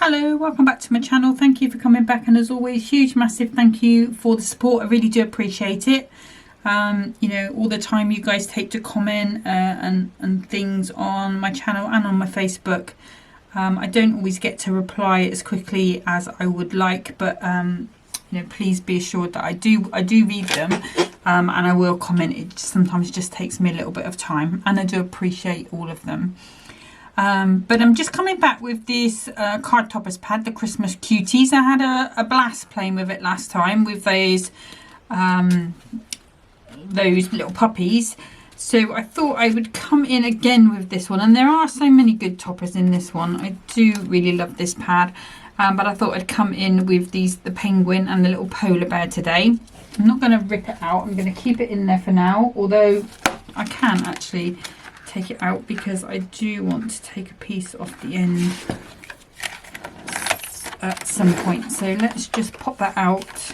Hello, welcome back to my channel. Thank you for coming back, and as always, huge massive thank you for the support. I really do appreciate it. You know, all the time you guys take to comment and things on my channel and on my Facebook. I don't always get to reply as quickly as I would like, but you know, please be assured that I do read them, and I will comment. It sometimes just takes me a little bit of time, and I do appreciate all of them. But I'm just coming back with this card toppers pad, the Christmas Cuties. I had a blast playing with it last time with those little puppies. So I thought I would come in again with this one. And there are so many good toppers in this one. I do really love this pad. But I thought I'd come in with the penguin and the little polar bear today. I'm not going to rip it out. I'm going to keep it in there for now. Although I can actually take it out because I do want to take a piece off the end at some point. So let's just pop that out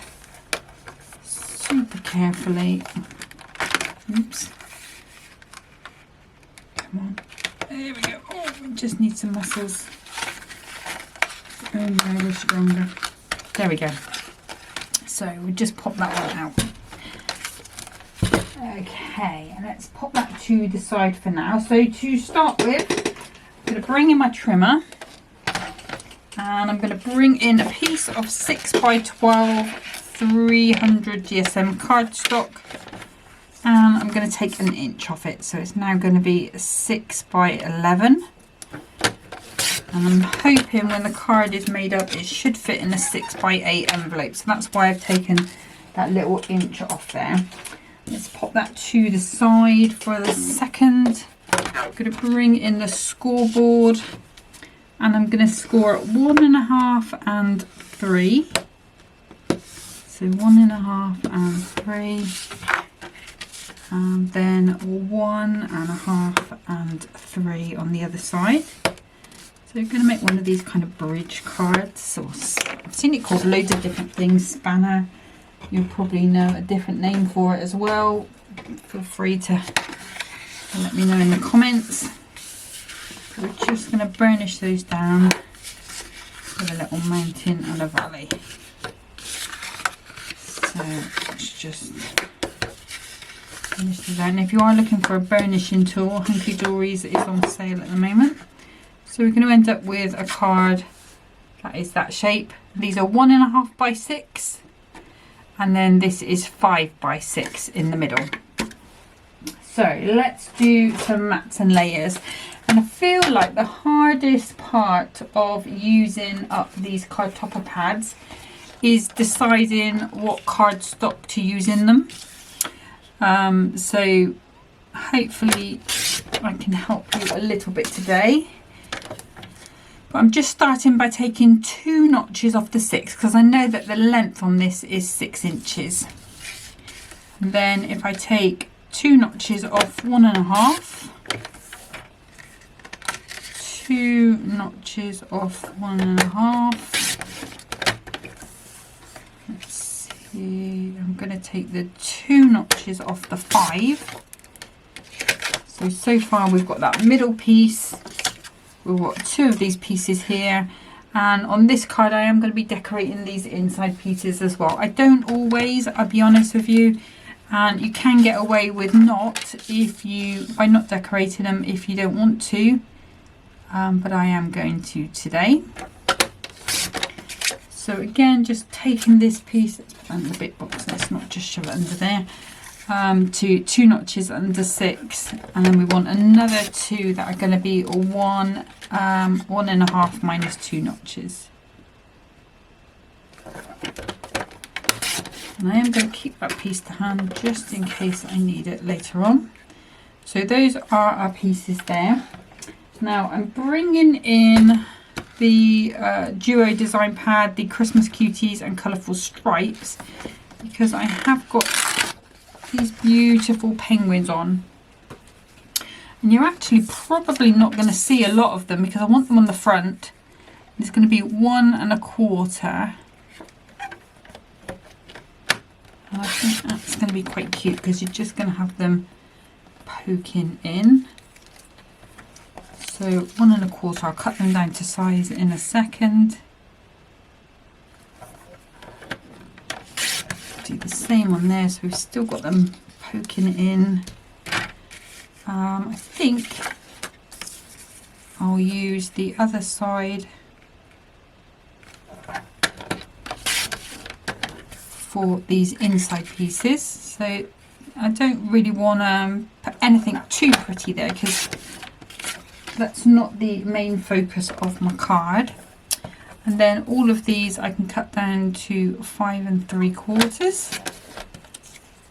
super carefully. Oops. Come on. There we go. Oh, we just need some muscles. Oh no, we're stronger. There we go. So we'll just pop that one out. Okay, and let's pop that to the side for now. So to start with, I'm going to bring in my trimmer, and I'm going to bring in a piece of 6x12 300 GSM cardstock, and I'm going to take an inch off it. So it's now going to be 6x11, and I'm hoping when the card is made up it should fit in a 6x8 envelope. So that's why I've taken that little inch off there. Let's pop that to the side for a second. I'm going to bring in the scoreboard, and I'm going to score at 1.5 and 3. So 1.5 and 3, and then 1.5 and 3 on the other side. So we're going to make one of these kind of bridge cards, or I've seen it called loads of different things, spanner. You'll probably know a different name for it as well. Feel free to let me know in the comments. We're just going to burnish those down with a little mountain and a valley. So let's just finish this out. And if you are looking for a burnishing tool, Hunkydory's is on sale at the moment. So we're going to end up with a card that is that shape. These are 1.5 by 6. And then this is 5x6 in the middle. So let's do some mats and layers. And I feel like the hardest part of using up these card topper pads is deciding what cardstock to use in them. So hopefully I can help you a little bit today. But I'm just starting by taking 2 notches off the 6 because I know that the length on this is 6 inches. And then if I take 2 notches off 1.5, 2 notches off 1.5. Let's see, I'm going to take the 2 notches off the 5. So far we've got that middle piece. We've got 2 of these pieces here, and on this card I am going to be decorating these inside pieces as well. I don't always, I'll be honest with you, and you can get away with by not decorating them if you don't want to, but I am going to today. So again, just taking this piece, let's put that in the bit box, let's not just shove it under there. To 2 notches under 6, and then we want another 2 that are going to be 1.5 minus 2 notches. And I am going to keep that piece to hand just in case I need it later on. So those are our pieces there. Now I'm bringing in the Duo design pad, the Christmas Cuties and colourful stripes, because I have got these beautiful penguins on, and you're actually probably not going to see a lot of them because I want them on the front. It's going to be 1.25, and I think that's going to be quite cute because you're just going to have them poking in. So 1 1/4, I'll cut them down to size in a second. Do the same on there, so we've still got them poking in. I think I'll use the other side for these inside pieces. So I don't really want to put anything too pretty there because that's not the main focus of my card. And then all of these I can cut down to 5 3/4.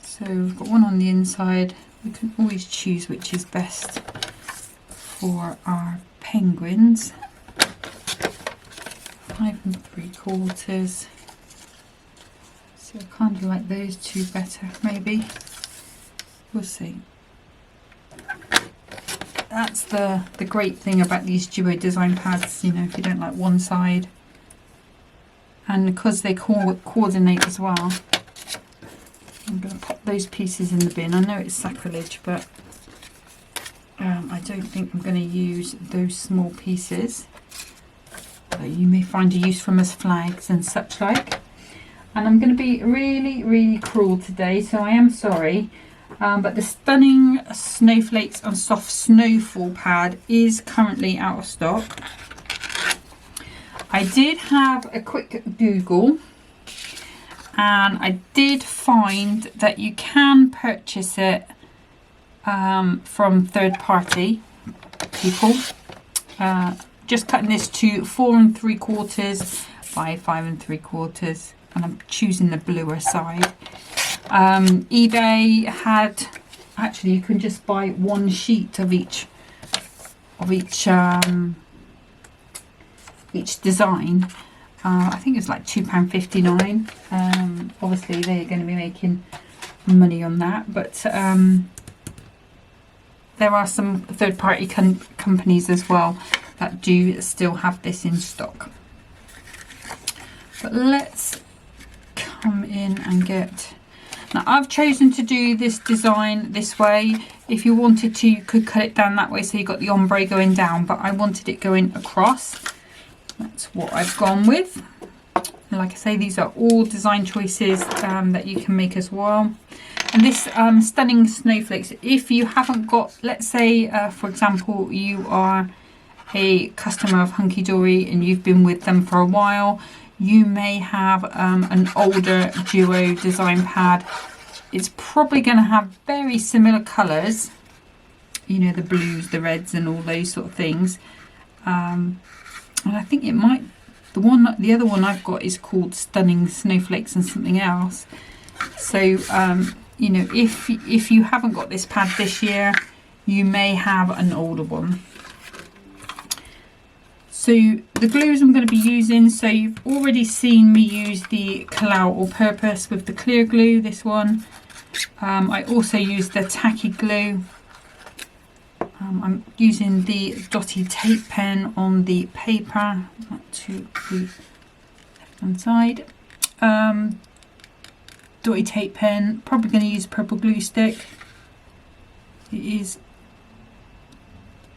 So we've got one on the inside. We can always choose which is best for our penguins. 5 3/4. So I kind of like those two better, maybe. We'll see. That's the great thing about these duo design pads, you know, if you don't like one side. And because they coordinate as well, I'm going to pop those pieces in the bin. I know it's sacrilege, but I don't think I'm going to use those small pieces. But you may find a use for them as flags and such like. And I'm going to be really, really cruel today, so I am sorry. But the Stunning Snowflakes and Soft Snowfall pad is currently out of stock. I did have a quick Google and I did find that you can purchase it from third-party people. Just cutting this to 4 3/4 by 5 3/4, and I'm choosing the bluer side. eBay had, actually you can just buy one sheet of each design. I think it's like £2.59. Obviously they're going to be making money on that, but there are some third-party companies as well that do still have this in stock. But let's come in and get... Now I've chosen to do this design this way. If you wanted to, you could cut it down that way so you got the ombre going down, but I wanted it going across. That's what I've gone with. And like I say, these are all design choices that you can make as well. And this Stunning Snowflakes, if you haven't got, let's say for example you are a customer of Hunkydory and you've been with them for a while, you may have an older duo design pad. It's probably going to have very similar colours, you know, the blues, the reds and all those sort of things. And I think it might, the other one I've got is called Stunning Snowflakes and something else. So you know, if you haven't got this pad this year, you may have an older one. So the glues I'm going to be using, so you've already seen me use the Kalau All Purpose with the clear glue, this one. I also used the tacky glue. I'm using the dotty tape pen on the paper, not to the left hand side. Dotty tape pen, probably going to use purple glue stick. It is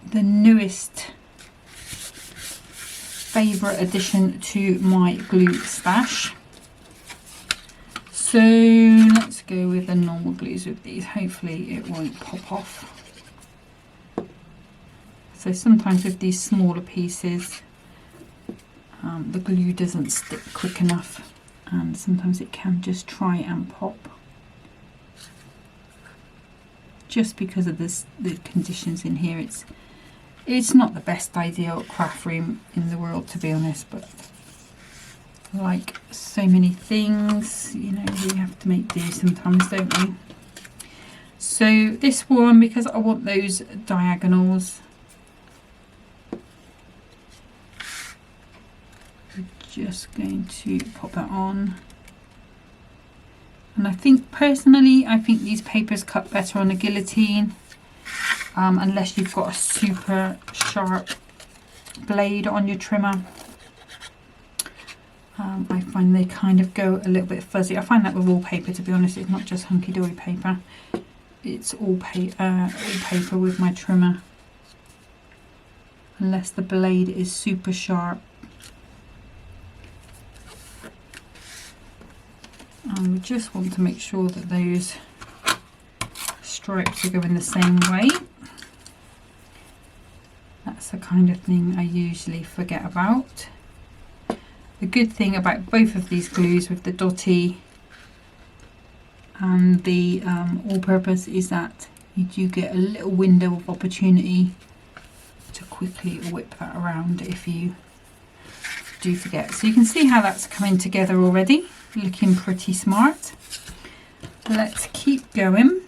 the newest favourite addition to my glue stash. So let's go with the normal glues with these. Hopefully it won't pop off. So sometimes with these smaller pieces the glue doesn't stick quick enough, and sometimes it can just try and pop just because of the conditions in here. It's not the best ideal craft room in the world, to be honest, but like so many things, you know, we have to make do sometimes, don't we? So this one, because I want those diagonals, we're just going to pop that on. And I think, personally, I think these papers cut better on a guillotine. Unless you've got a super sharp blade on your trimmer. I find they kind of go a little bit fuzzy. I find that with all paper, to be honest. It's not just Hunkydory paper. It's all paper with my trimmer. unless the blade is super sharp. And we just want to make sure that those stripes are going the same way. That's the kind of thing I usually forget about. The good thing about both of these glues with the dotty and the all-purpose is that you do get a little window of opportunity to quickly whip that around if you do forget. So you can see how that's coming together already, looking pretty smart. Let's keep going.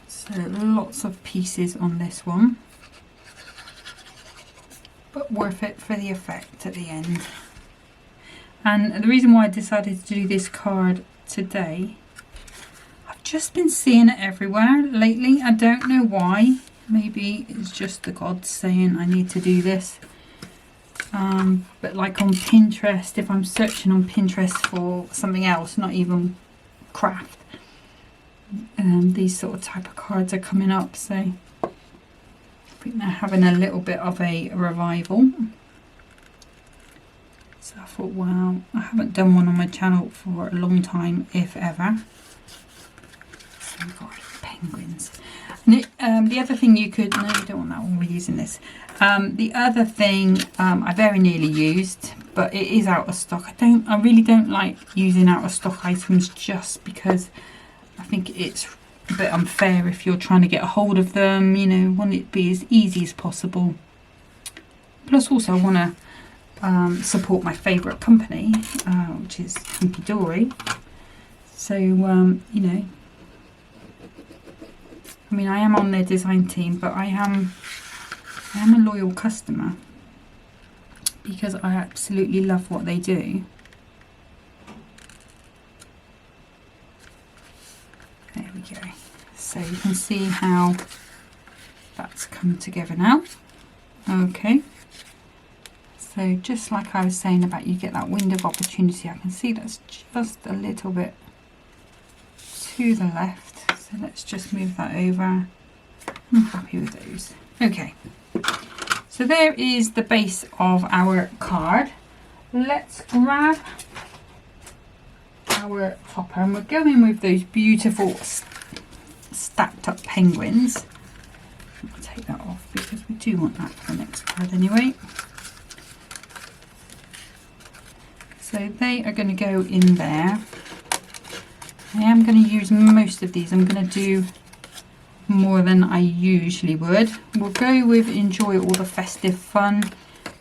So lots of pieces on this one, but worth it for the effect at the end. And the reason why I decided to do this card today, I've just been seeing it everywhere lately. I don't know why. Maybe it's just the gods saying I need to do this. But like on Pinterest, if I'm searching on Pinterest for something else, not even craft, these sort of type of cards are coming up. So I think they're having a little bit of a revival. So I thought, wow, I haven't done one on my channel for a long time, if ever. So we've got penguins. And the other thing you could, no, you don't want that one, we're using this. The other thing I very nearly used, but it is out of stock. I really don't like using out of stock items just because I think it's a bit unfair if you're trying to get a hold of them, you know, want it to be as easy as possible. Plus also I want to support my favourite company, which is Hunkydory. So, you know, I mean, I am on their design team, but I am a loyal customer because I absolutely love what they do. There we go. So you can see how that's come together now. Okay. So just like I was saying about you get that window of opportunity, I can see that's just a little bit to the left. So let's just move that over. I'm happy with those. Okay. So there is the base of our card. Let's grab our topper and we're going with those beautiful stacked up penguins. I'll take that off because we do want that for the next card anyway. So they are going to go in there. I am going to use most of these. I'm going to do more than I usually would. We'll go with enjoy all the festive fun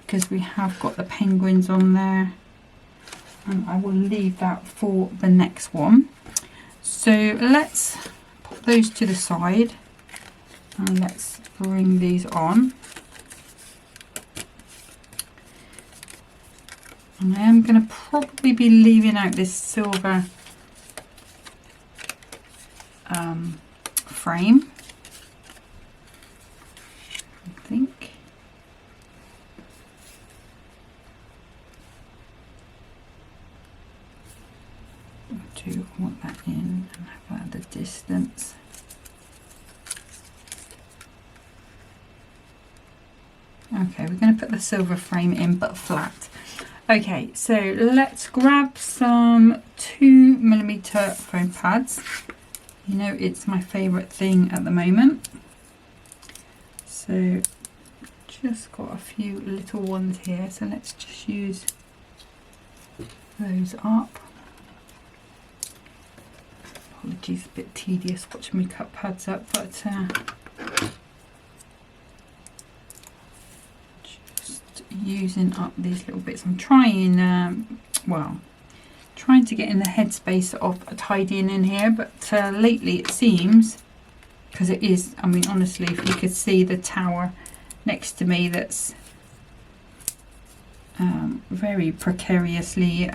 because we have got the penguins on there, and I will leave that for the next one. So let's put those to the side and let's bring these on. And I am going to probably be leaving out this silver frame, I think. I do want that in and have that at a distance. Okay, we're going to put the silver frame in but flat. Okay, so let's grab some 2mm foam pads. You know, it's my favourite thing at the moment. So just got a few little ones here, so let's just use those up. Apologies, a bit tedious watching me cut pads up, but just using up these little bits. I'm trying, trying to get in the headspace of tidying in here, but lately it seems, because it is, I mean honestly, if you could see the tower next to me that's very precariously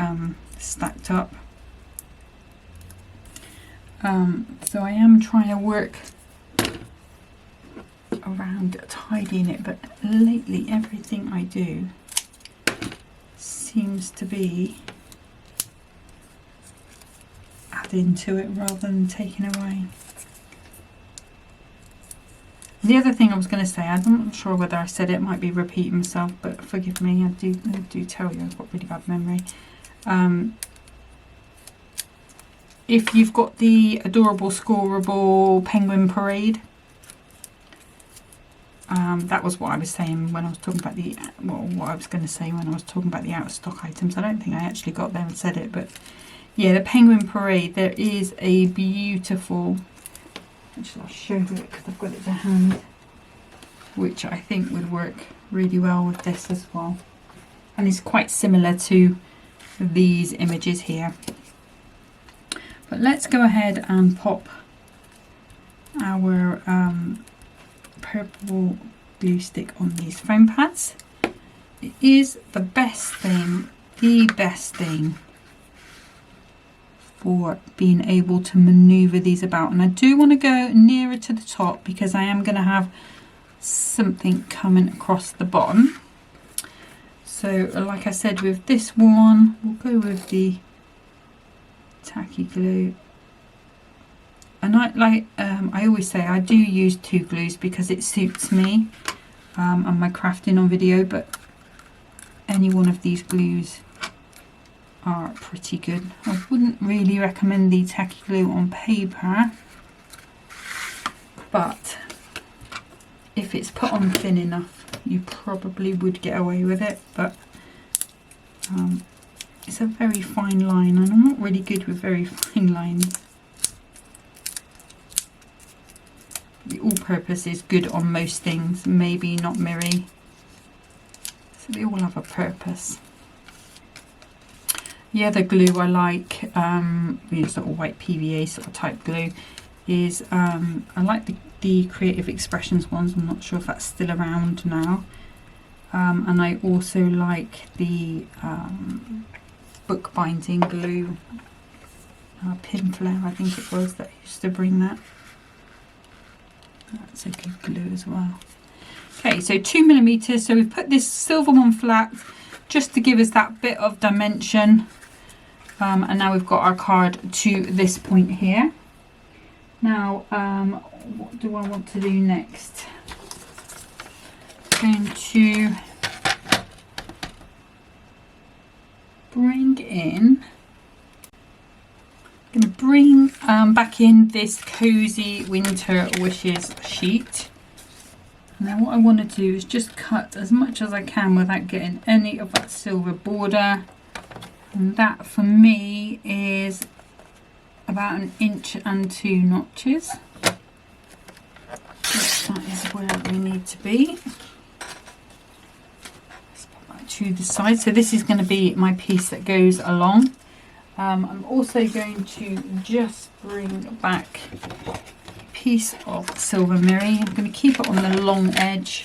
stacked up. So I am trying to work around tidying it, but lately everything I do seems to be adding to it rather than taking away. The other thing I was going to say, I'm not sure whether I said it, might be repeating myself, but forgive me, I do tell you I've got really bad memory. If you've got the adorable, scoreable Penguin Parade, that was what I was saying when I was talking about the, well, what I was going to say when I was talking about the out of stock items. I don't think I actually got there and said it, but yeah, the Penguin Parade, there is a beautiful, actually I'll show you it because I've got it to hand, which I think would work really well with this as well, and it's quite similar to these images here. But let's go ahead and pop our purple glue stick on these foam pads. It is the best thing for being able to maneuver these about. And I do want to go nearer to the top because I am going to have something coming across the bottom. So like I said, with this one, we'll go with the tacky glue. And I always say I do use 2 glues because it suits me and my crafting on video, but any one of these glues are pretty good. I wouldn't really recommend the tacky glue on paper, but if it's put on thin enough you probably would get away with it. But it's a very fine line and I'm not really good with very fine lines. The all-purpose is good on most things, maybe not mirror, so they all have a purpose. The other glue I like, sort of white PVA sort of type glue, is I like the Creative Expressions ones. I'm not sure if that's still around now. And I also like the bookbinding glue, Pinflair I think it was, that used to bring that. That's a good glue as well. Okay, so 2mm. So we've put this silver one flat just to give us that bit of dimension. And now we've got our card to this point here. Now, what do I want to do next? I'm going to bring in, back in this Cozy Winter Wishes sheet. And then what I want to do is just cut as much as I can without getting any of that silver border. And that for me is about 1 inch and 2 notches. That is where we need to be. Let's put that to the side. So this is going to be my piece that goes along. I'm also going to just bring back a piece of silver mirror. I'm going to keep it on the long edge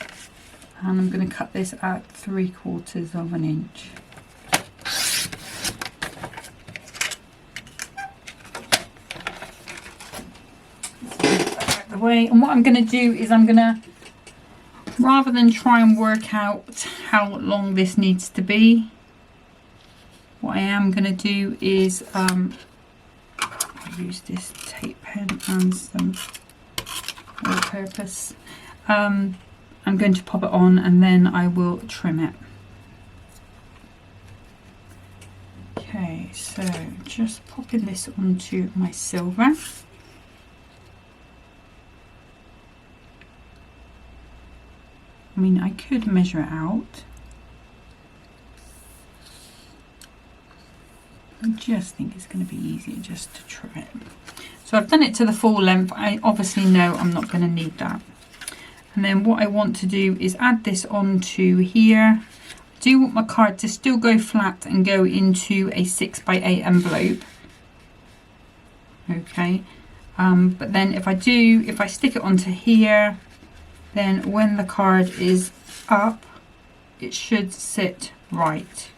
and I'm going to cut this at 3/4 of an inch. Way. And what I'm going to do is I'm going to, rather than try and work out how long this needs to be, what I am going to do is I'll use this tape pen and some all-purpose. I'm going to pop it on and then I will trim it. Okay, so just popping this onto my silver. I mean, I could measure it out. I just think it's going to be easier just to trim it. So I've done it to the full length. I obviously know I'm not going to need that. And then what I want to do is add this onto here. I do want my card to still go flat and go into a 6x8 envelope. Okay. But then if I stick it onto here, then when the card is up, it should sit right,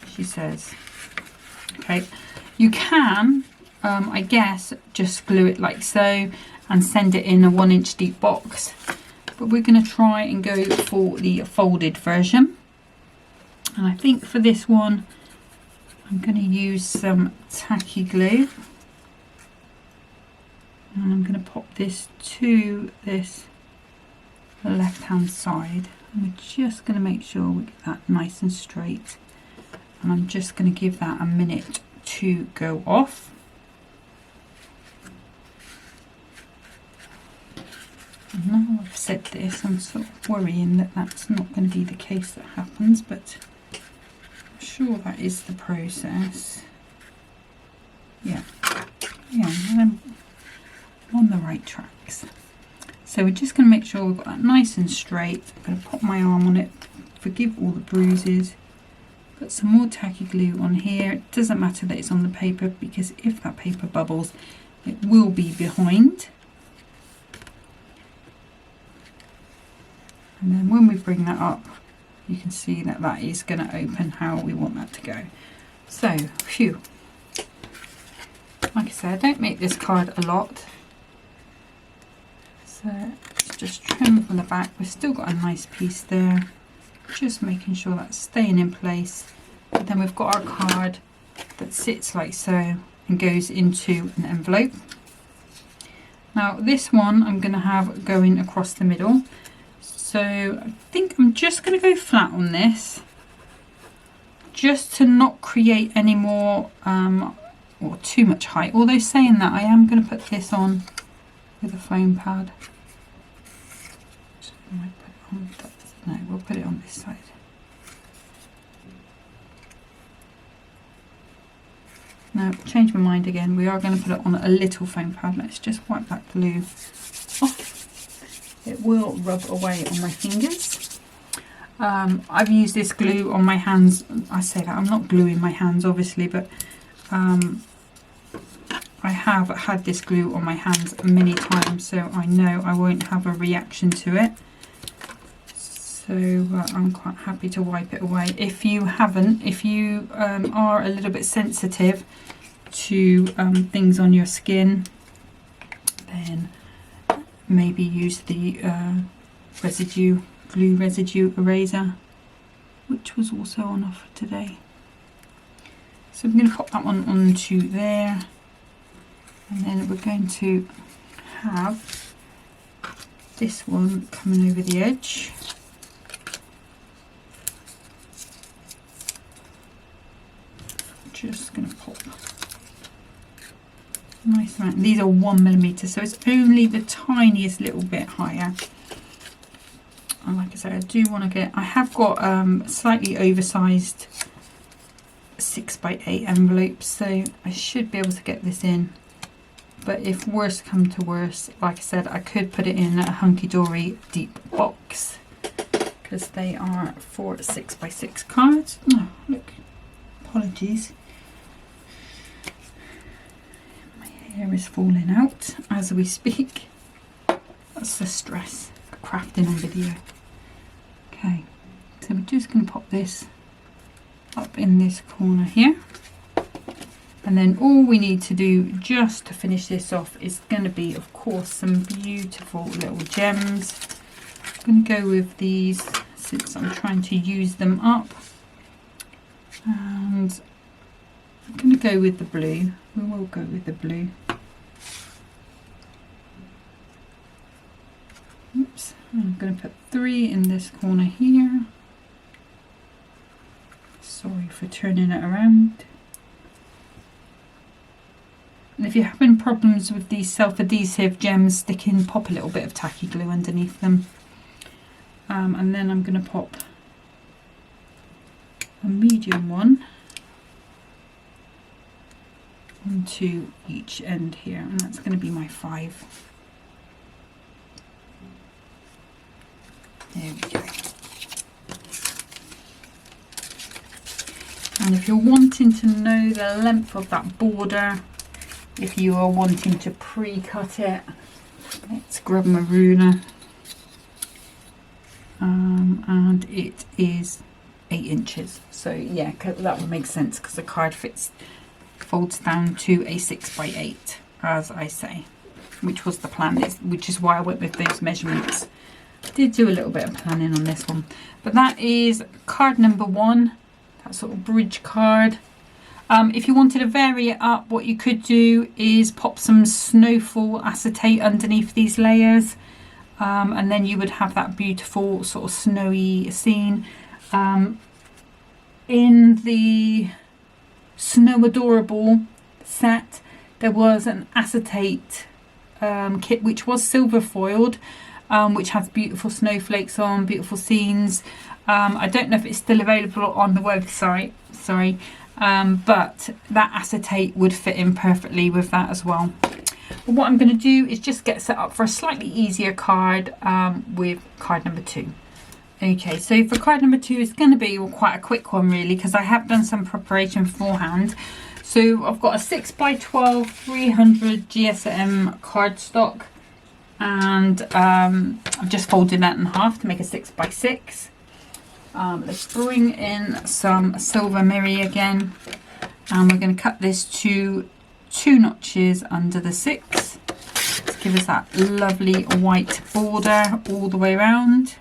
she says. Okay, you can, I guess, just glue it like so and send it in a 1 inch deep box. But we're going to try and go for the folded version. And I think for this one, I'm going to use some tacky glue. And I'm going to pop this to this left hand side. And we're just going to make sure we get that nice and straight, and I'm just going to give that a minute to go off. And now I've said this, I'm sort of worrying that that's not going to be the case that happens, but I'm sure that is the process. Yeah, I'm on the right tracks. So we're just going to make sure we've got that nice and straight. I'm going to pop my arm on it, forgive all the bruises. Put some more tacky glue on here. It doesn't matter that it's on the paper, because if that paper bubbles, it will be behind. And then when we bring that up, you can see that that is going to open how we want that to go. So, phew. Like I said, I don't make this card a lot. So, let's just trim from the back. We've still got a nice piece there. Just making sure that's staying in place. But then we've got our card that sits like so and goes into an envelope. Now, this one I'm going to have going across the middle. So I think I'm just going to go flat on this, just to not create any more or too much height. Although saying that, I am going to put this on with a foam pad. No, we'll put it on this side. Now, change my mind again. We are going to put it on a little foam pad. Let's just wipe that glue off. It will rub away on my fingers. I've used this glue on my hands. I say that, I'm not gluing my hands obviously, but I have had this glue on my hands many times, so I know I won't have a reaction to it. So I'm quite happy to wipe it away. If you haven't, if you are a little bit sensitive to things on your skin, then maybe use the glue residue eraser, which was also on offer today. So I'm going to pop that one onto there, and then we're going to have this one coming over the edge. Just going to pop nice amount. These are 1mm, so it's only the tiniest little bit higher. And like I say, I do want to get, I have got slightly oversized 6x8 envelopes, so I should be able to get this in. But if worse come to worse, like I said, I could put it in a Hunkydory deep box, because they are 4 6x6 cards. Oh, look, apologies. Hair is falling out as we speak. That's the stress of crafting on video. Okay, so we're just going to pop this up in this corner here, and then all we need to do just to finish this off is going to be, of course, some beautiful little gems. I'm going to go with these since I'm trying to use them up, and I'm going to go with the blue. We will go with the blue. Oops, I'm going to put 3 in this corner here. Sorry for turning it around. And if you're having problems with these self-adhesive gems sticking, pop a little bit of tacky glue underneath them. And then I'm going to pop a medium one onto each end here, and that's going to be my 5. There we go. And if you're wanting to know the length of that border, if you are wanting to pre-cut it, let's grab my ruler, and it is 8 inches. So yeah, that would make sense because the card folds down to a 6x8, as I say, which was the plan, which is why I went with those measurements. Did do a little bit of planning on this one, but that is card number 1, that sort of bridge card. If you wanted to vary it up, what you could do is pop some snowfall acetate underneath these layers. and then you would have that beautiful sort of snowy scene. In the Snow Adorable set, there was an acetate kit which was silver foiled, which has beautiful snowflakes on, beautiful scenes. I don't know if it's still available on the website, sorry, but that acetate would fit in perfectly with that as well. But what I'm going to do is just get set up for a slightly easier card with card number 2. Okay, so for card number 2, it's going to be quite a quick one really, because I have done some preparation beforehand. So I've got a 6x12 300 GSM cardstock, and I've just folded that in half to make a 6x6. Let's bring in some silver mirri again, and we're going to cut this to 2 notches under the 6 to give us that lovely white border all the way around.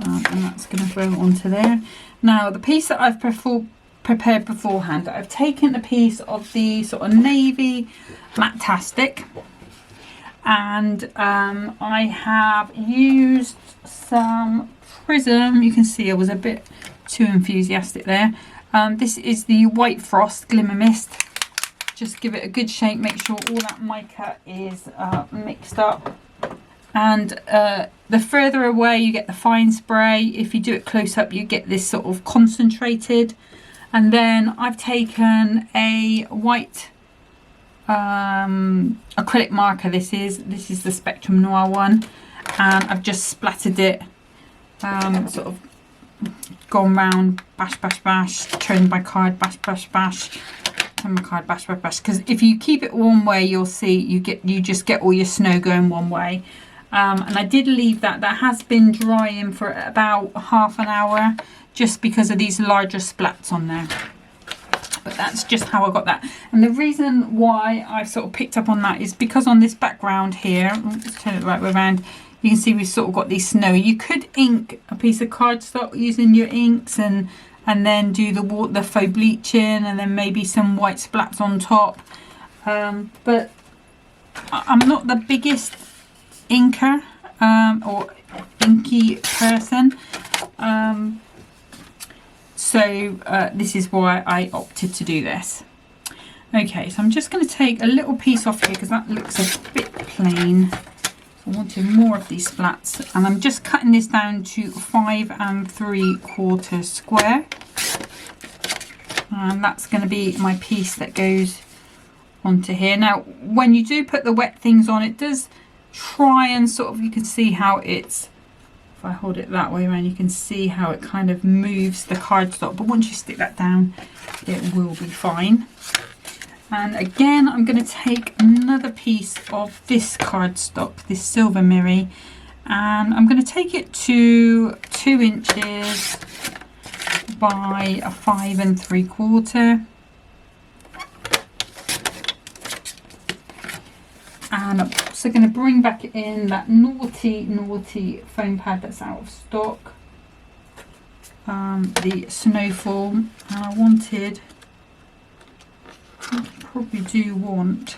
And that's going to go onto there. Now the piece that I've prepared beforehand, I've taken a piece of the sort of navy Matastic, and I have used some prism. You can see I was a bit too enthusiastic there. This is the White Frost Glimmer Mist. Just give it a good shake, make sure all that mica is mixed up. And the further away you get the fine spray, if you do it close up you get this sort of concentrated. And then I've taken a white acrylic marker. This is the Spectrum Noir one, and I've just splattered it, sort of gone round, bash bash bash, turned my card, bash bash bash, turn my card, bash bash bash. Because if you keep it one way, you'll see you just get all your snow going one way. And I did leave that has been drying for about half an hour, just because of these larger splats on there. But that's just how I got that. And the reason why I sort of picked up on that is because on this background here, let's turn it the right way around, you can see we've sort of got these snow. You could ink a piece of cardstock using your inks and then do the faux bleaching, and then maybe some white splats on top. But I'm not the biggest inker or inky person, so this is why I opted to do this. Okay, so I'm just going to take a little piece off here because that looks a bit plain. So I wanted more of these splats, and I'm just cutting this down to 5 3/4 square, and that's going to be my piece that goes onto here. Now when you do put the wet things on, it does try and sort of, you can see how it's, if I hold it that way around, you can see how it kind of moves the cardstock, but once you stick that down it will be fine. And again I'm going to take another piece of this cardstock, this silver mirri, and I'm going to take it to 2 inches by 5 3/4. And I'm also going to bring back in that naughty foam pad that's out of stock, the Snowfall. And I probably do want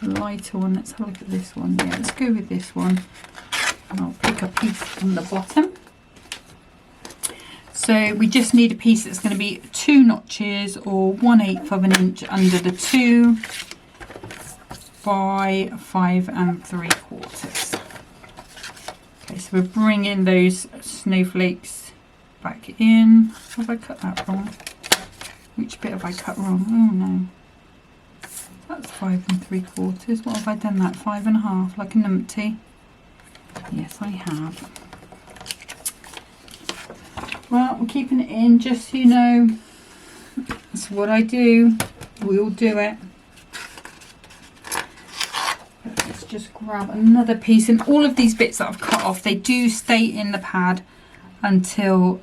a lighter one. Let's have a look at this one. Yeah, let's go with this one. And I'll pick a piece from the bottom. So we just need a piece that's going to be 2 notches or 1/8 of an inch under the 2 by 5 3/4. Okay, so we're bringing those snowflakes back in. Have I cut that wrong? Which bit have I cut wrong? Oh no. That's 5 3/4. What have I done that? 5 1/2, like a numpty. Yes, I have. Well, we're keeping it in, just so you know. That's what I do. We all do it. But let's just grab another piece. And all of these bits that I've cut off, they do stay in the pad until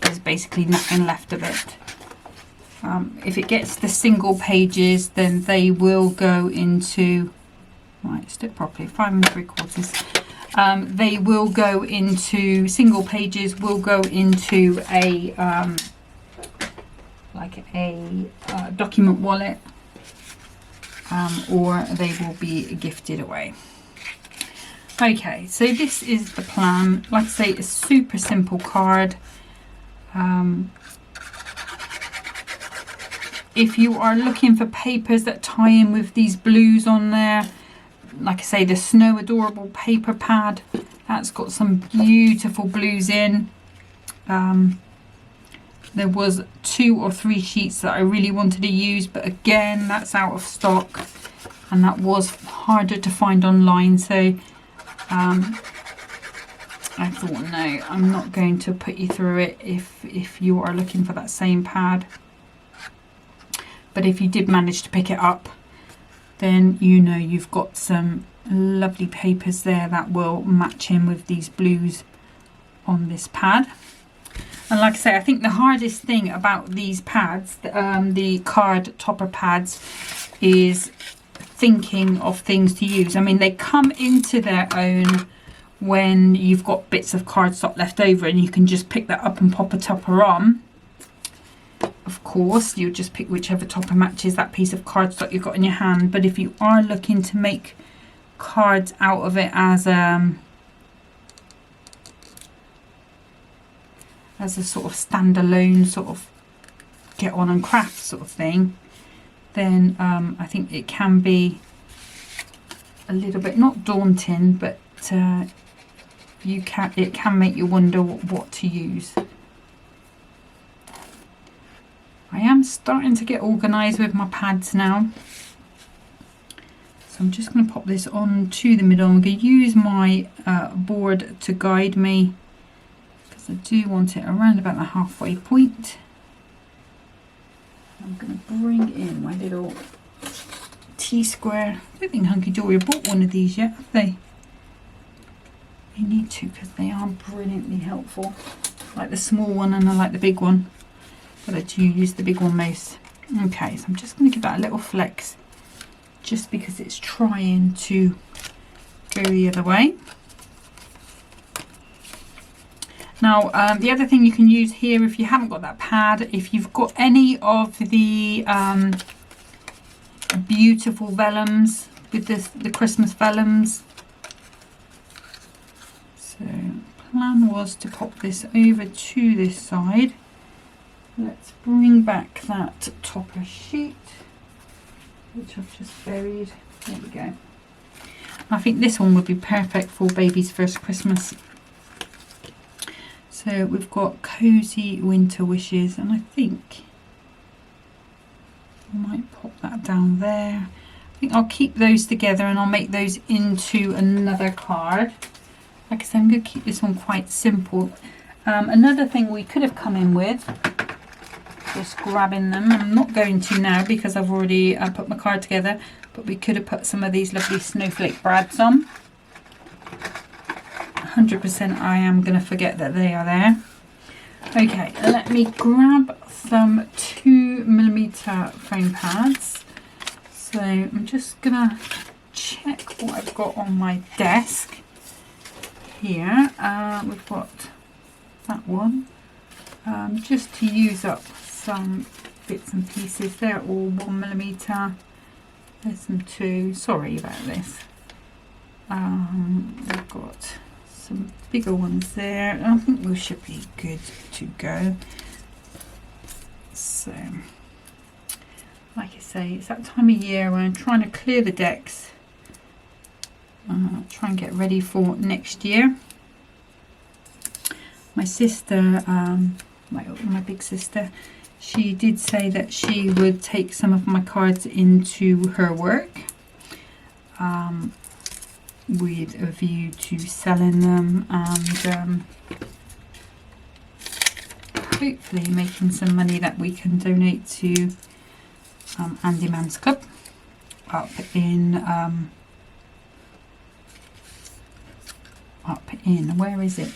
there's basically nothing left of it. If it gets the single pages, then they will go into, right, stick properly, 5 3/4. They will go into, single pages will go into a like a document wallet, or they will be gifted away. Okay, so this is the plan. Like I say, a super simple card. If you are looking for papers that tie in with these blues on there, like I say, the Snow Adorable paper pad, that's got some beautiful blues in. There was 2 or 3 sheets that I really wanted to use, but again, that's out of stock, and that was harder to find online. So I thought, no, I'm not going to put you through it if you are looking for that same pad. But if you did manage to pick it up, then you know you've got some lovely papers there that will match in with these blues on this pad. And like I say, I think the hardest thing about these pads, the card topper pads, is thinking of things to use. I mean, they come into their own when you've got bits of cardstock left over and you can just pick that up and pop a topper on. Of course, you'll just pick whichever topper matches that piece of cardstock you've got in your hand. But if you are looking to make cards out of it as a sort of standalone sort of get on and craft sort of thing, then I think it can be a little bit, not daunting, but it can make you wonder what to use. I am starting to get organised with my pads now. So I'm just going to pop this on to the middle. I'm going to use my board to guide me, because I do want it around about the halfway point. I'm going to bring in my little T-square. I don't think Hunkydory bought one of these yet, have they? They need to, because they are brilliantly helpful. I like the small one and I like the big one, but I do use the big one most. Okay, so I'm just going to give that a little flex, just because it's trying to go the other way. Now, the other thing you can use here, if you haven't got that pad, if you've got any of the beautiful vellums with the Christmas vellums. So, plan was to pop this over to this side. Let's bring back that topper sheet, which I've just buried. There we go. I think this one would be perfect for baby's first Christmas. So we've got Cozy Winter Wishes, and I think I might pop that down there. I think I'll keep those together and I'll make those into another card. Like I said, I'm going to keep this one quite simple. Another thing we could have come in with, just grabbing them. I'm not going to now because I've already put my card together, but we could have put some of these lovely snowflake brads on. 100% I am going to forget that they are there. Okay, let me grab some 2mm foam pads. So I'm just going to check what I've got on my desk here. We've got that one. Just to use up some bits and pieces. They're all 1mm. There's some 2. Sorry about this. We've got some bigger ones there. I think we should be good to go. So, like I say, it's that time of year when I'm trying to clear the decks. Try and get ready for next year. My sister, my big sister, she did say that she would take some of my cards into her work. With a view to selling them and hopefully making some money that we can donate to Andy Man's Club up in where is it?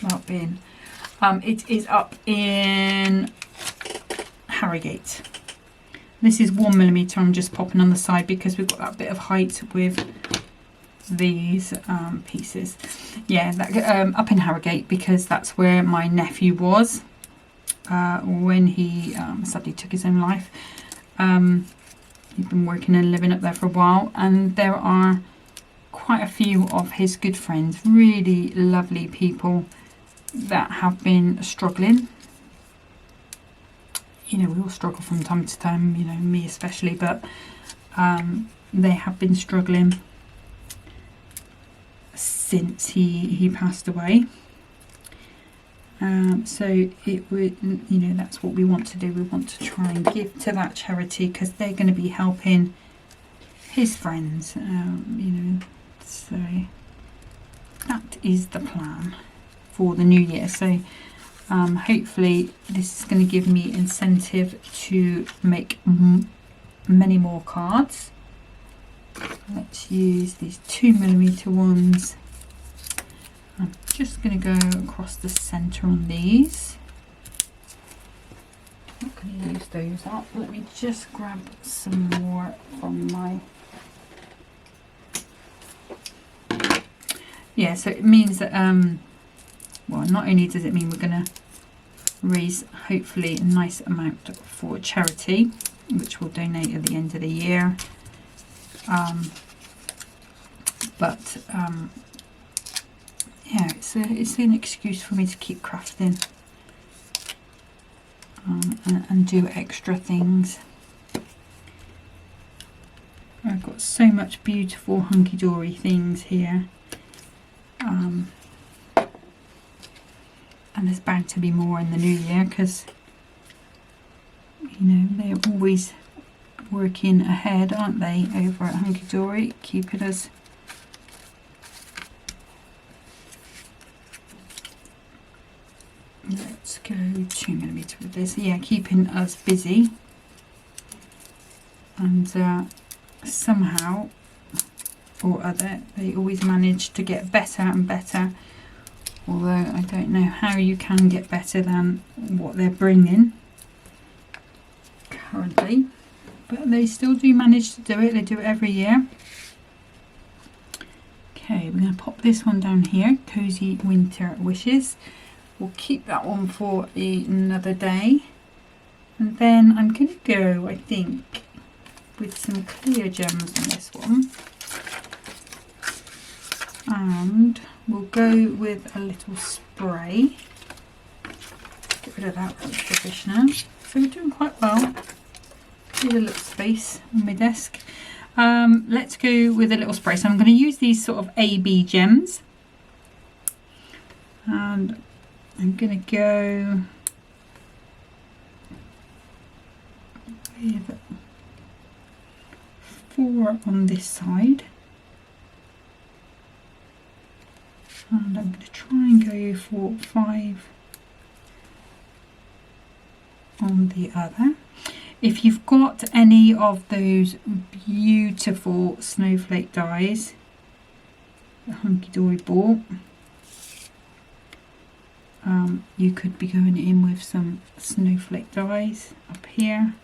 It is up in Harrogate. This is 1mm. I'm just popping on the side because we've got that bit of height with these pieces. Yeah, that, up in Harrogate, because that's where my nephew was. when he sadly took his own life. He'd been working and living up there for a while, and there are quite a few of his good friends, really lovely people that have been struggling. You know, we all struggle from time to time, you know, me especially, but they have been struggling since he passed away. So it would, you know, that's what we want to do. We want to try and give to that charity because they're going to be helping his friends, you know, so that is the plan for the new year. So hopefully this is going to give me incentive to make many more cards. Let's use these 2mm ones. I'm just going to go across the centre on these. I'm not going to use those up. Let me just grab some more from my... Yeah, so it means that, well, not only does it mean we're going to raise hopefully a nice amount for charity, which we'll donate at the end of the year, but yeah, it's an excuse for me to keep crafting and do extra things. I've got so much beautiful hunky-dory things here, and there's bound to be more in the new year because, you know, they're always working ahead, aren't they, over at Hunkydory, keeping us let's go 2mm with this. Yeah, keeping us busy, and somehow or other they always manage to get better and better, although I don't know how you can get better than what they're bringing currently, but they still do manage to do it. They do it every year. Okay, we're going to pop this one down here, Cozy Winter Wishes. We'll keep that one for another day, and then I'm going to go, I think, with some clear gems on this one, and we'll go with a little spray. Get rid of that rubbish now. So we're doing quite well. Need a little space on my desk. Let's go with a little spray. So I'm going to use these sort of AB gems, and I'm going to go with 4 on this side, and I'm going to try and go for 5 on the other. If you've got any of those beautiful snowflake dies that Hunkydory bought, you could be going in with some snowflake dies up here.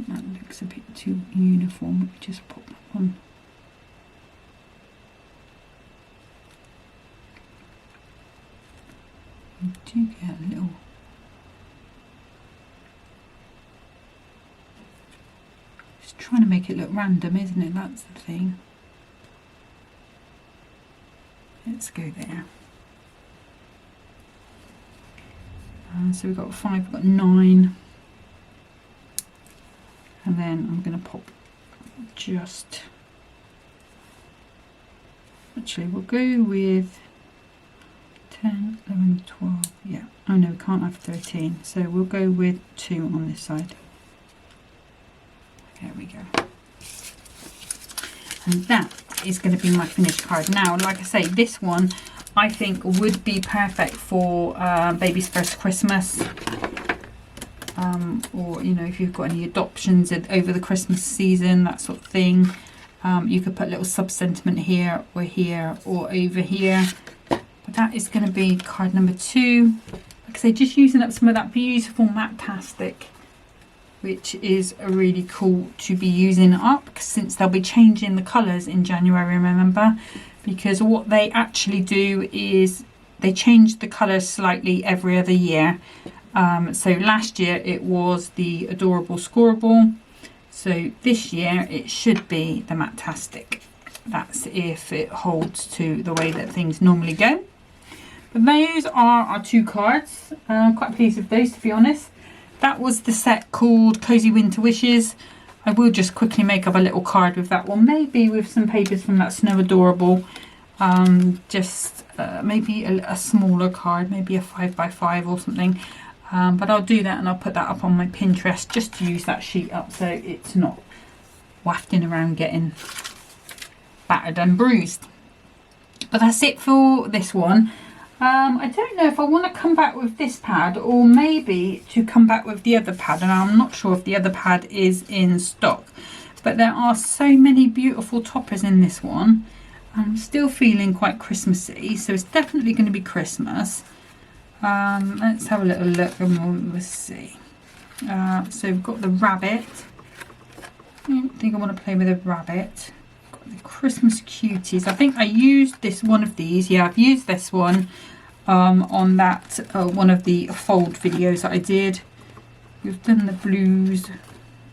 That looks a bit too uniform. Let me just pop that one. You do get a little... Just trying to make it look random, isn't it? That's the thing. Let's go there. So we've got 5, we've got 9. And then I'm going to pop just... Actually, we'll go with 10, 11, 12. Yeah. Oh no, we can't have 13. So we'll go with 2 on this side. There we go. And that is going to be my finished card. Now, like I say, this one I think would be perfect for baby's first Christmas. Or, you know, if you've got any adoptions over the Christmas season, that sort of thing. You could put a little sub-sentiment here or over here. But that is going to be card number 2. Like I say, just using up some of that beautiful matte plastic, which is really cool to be using up since they'll be changing the colours in January, remember. because what they actually do is they change the colours slightly every other year. So last year it was the Adorable Scorable. So this year it should be the Matastic. That's if it holds to the way that things normally go. But those are our 2 cards. Quite pleased with those, to be honest. That was the set called Cozy Winter Wishes. I will just quickly make up a little card with that one, maybe with some papers from that Snow Adorable. Just maybe a smaller card, maybe a 5x5 or something. But I'll do that and I'll put that up on my Pinterest just to use that sheet up so it's not wafting around getting battered and bruised. But that's it for this one. I don't know if I want to come back with this pad or maybe to come back with the other pad, and I'm not sure if the other pad is in stock, but there are so many beautiful toppers in this one. I'm still feeling quite Christmassy, so it's definitely going to be Christmas. Let's have a little look and we'll see. So we've got the rabbit. I don't think I want to play with a rabbit. Got the Christmas Cuties. I think I used this one of these. Yeah, I've used this one on that one of the fold videos that I did. We've done the blues.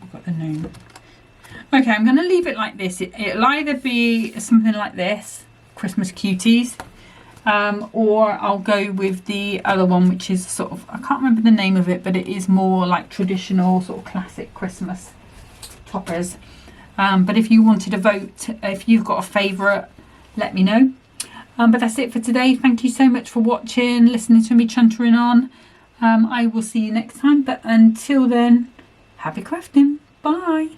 I've got the gnome. Okay, I'm going to leave it like this. It'll either be something like this, Christmas Cuties, or I'll go with the other one, which is sort of, I can't remember the name of it, but it is more like traditional sort of classic Christmas toppers. But if you wanted to vote, if you've got a favourite, let me know. But that's it for today. Thank you so much for watching, listening to me chuntering on. I will see you next time, but until then, happy crafting. Bye.